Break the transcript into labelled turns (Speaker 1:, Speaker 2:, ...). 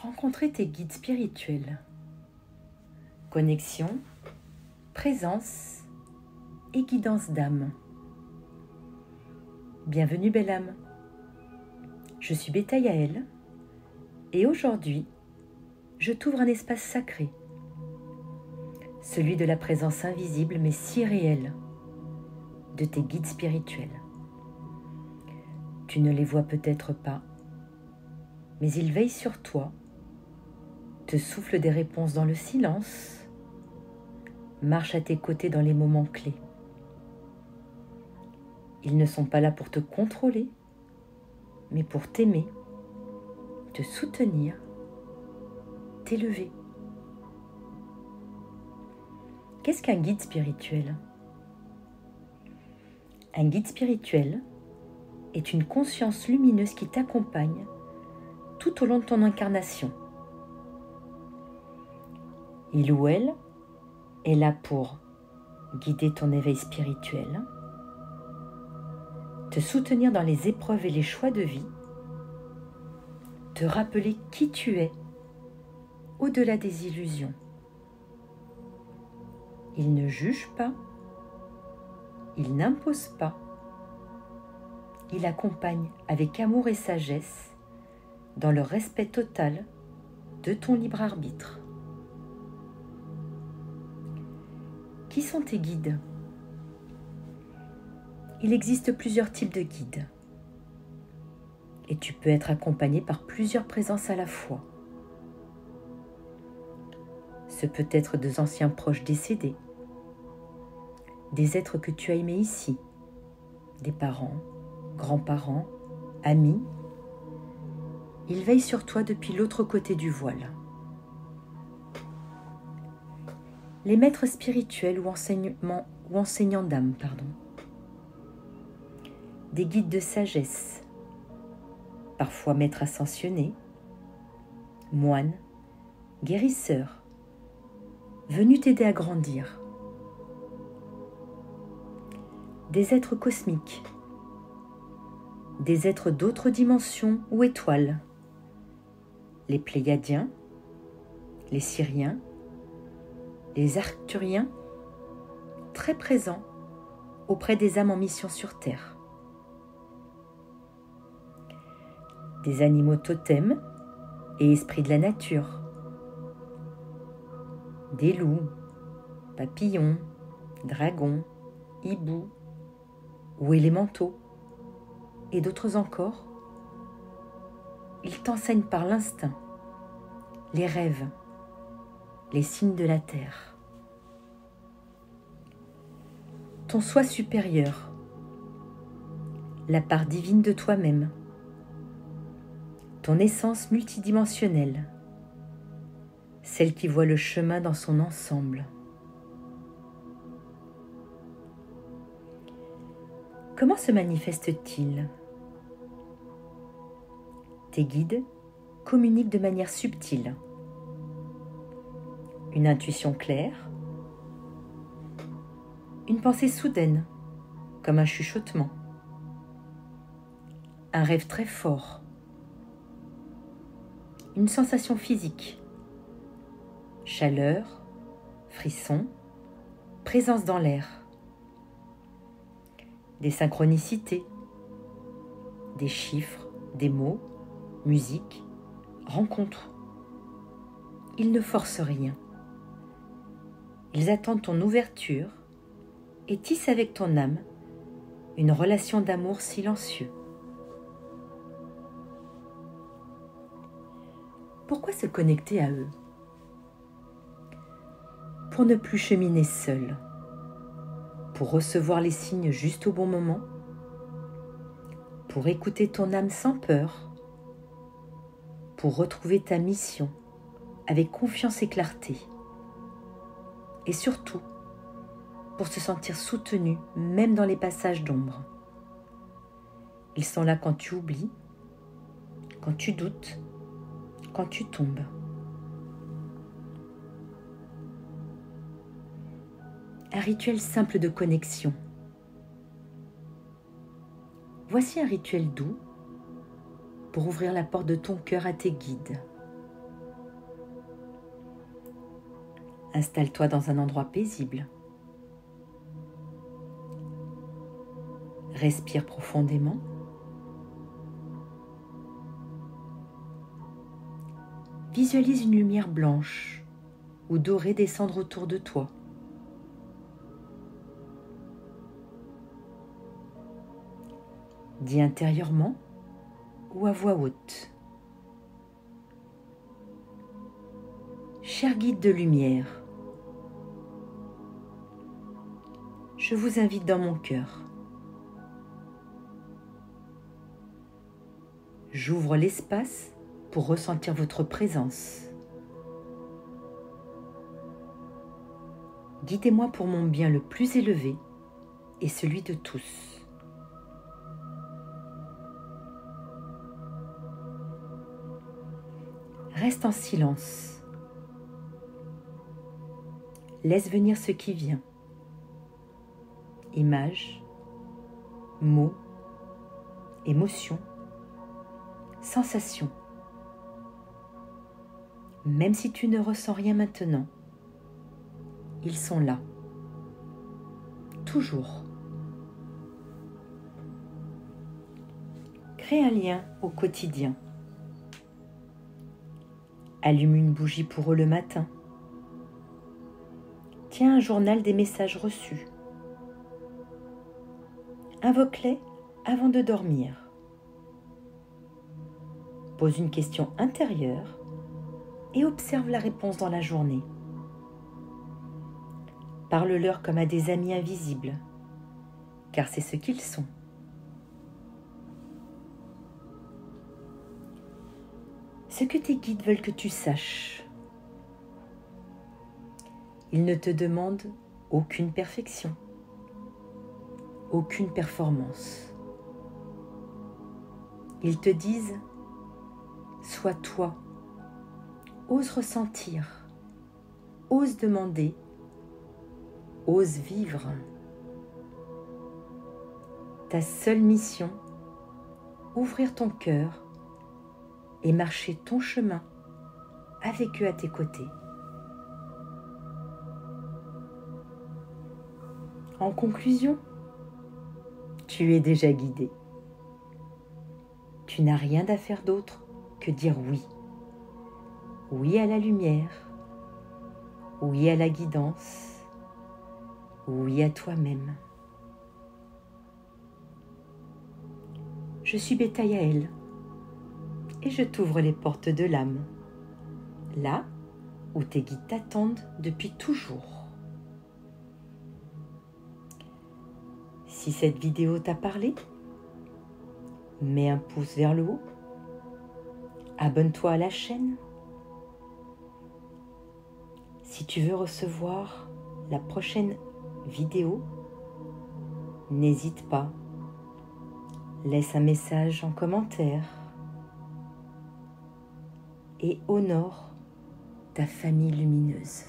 Speaker 1: Rencontrer tes guides spirituels. Connexion, présence et guidance d'âme. Bienvenue belle âme. Je suis Beta Yael et aujourd'hui, je t'ouvre un espace sacré, celui de la présence invisible mais si réelle de tes guides spirituels. Tu ne les vois peut-être pas, mais ils veillent sur toi, te soufflent des réponses dans le silence, marchent à tes côtés dans les moments clés. Ils ne sont pas là pour te contrôler, mais pour t'aimer, te soutenir, t'élever. Qu'est-ce qu'un guide spirituel ? Un guide spirituel est une conscience lumineuse qui t'accompagne tout au long de ton incarnation. Il ou elle est là pour guider ton éveil spirituel, te soutenir dans les épreuves et les choix de vie, te rappeler qui tu es au-delà des illusions. Il ne juge pas, il n'impose pas, il accompagne avec amour et sagesse dans le respect total de ton libre arbitre. Qui sont tes guides ? Il existe plusieurs types de guides et tu peux être accompagné par plusieurs présences à la fois. Ce peut être des anciens proches décédés, des êtres que tu as aimés ici, des parents, grands-parents, amis. Ils veillent sur toi depuis l'autre côté du voile. Les maîtres spirituels ou enseignants d'âme, Des guides de sagesse, parfois maîtres ascensionnés, moines, guérisseurs, venus t'aider à grandir. Des êtres cosmiques, des êtres d'autres dimensions ou étoiles, les Pléiadiens, les Syriens, les Arcturiens, très présents auprès des âmes en mission sur Terre. Des animaux totems et esprits de la nature, des loups, papillons, dragons, hiboux ou élémentaux, et d'autres encore. Ils t'enseignent par l'instinct, les rêves, les signes de la terre. Ton soi supérieur, la part divine de toi-même, ton essence multidimensionnelle, celle qui voit le chemin dans son ensemble. Comment se manifeste-t-il ? Tes guides communiquent de manière subtile. Une intuition claire, une pensée soudaine, comme un chuchotement, un rêve très fort, une sensation physique, chaleur, frisson, présence dans l'air, des synchronicités, des chiffres, des mots, musique, rencontres. Ils ne forcent rien. Ils attendent ton ouverture et tissent avec ton âme une relation d'amour silencieux. Pourquoi se connecter à eux ? Pour ne plus cheminer seul, pour recevoir les signes juste au bon moment, pour écouter ton âme sans peur, pour retrouver ta mission avec confiance et clarté, et surtout pour se sentir soutenu même dans les passages d'ombre. Ils sont là quand tu oublies, quand tu doutes, quand tu tombes. Un rituel simple de connexion. Voici un rituel doux pour ouvrir la porte de ton cœur à tes guides. Installe-toi dans un endroit paisible. Respire profondément. Visualise une lumière blanche ou dorée descendre autour de toi. Dis intérieurement ou à voix haute. Cher guide de lumière, je vous invite dans mon cœur. J'ouvre l'espace pour ressentir votre présence. Guidez-moi pour mon bien le plus élevé et celui de tous. Reste en silence. Laisse venir ce qui vient. Images, mots, émotions, sensations. Même si tu ne ressens rien maintenant, ils sont là. Toujours. Crée un lien au quotidien. Allume une bougie pour eux le matin. Tiens un journal des messages reçus. Invoque-les avant de dormir. Pose une question intérieure et observe la réponse dans la journée. Parle-leur comme à des amis invisibles, car c'est ce qu'ils sont. Ce que tes guides veulent que tu saches. Ils ne te demandent aucune perfection, aucune performance. Ils te disent « Sois toi, ose ressentir, ose demander, ose vivre. » Ta seule mission, ouvrir ton cœur et marcher ton chemin avec eux à tes côtés. En conclusion, tu es déjà guidé. Tu n'as rien à faire d'autre que dire oui. Oui à la lumière, oui à la guidance, oui à toi-même. Je suis Bethayael et je t'ouvre les portes de l'âme, là où tes guides t'attendent depuis toujours. Si cette vidéo t'a parlé, mets un pouce vers le haut, abonne-toi à la chaîne. Si tu veux recevoir la prochaine vidéo, n'hésite pas, laisse un message en commentaire et honore ta famille lumineuse.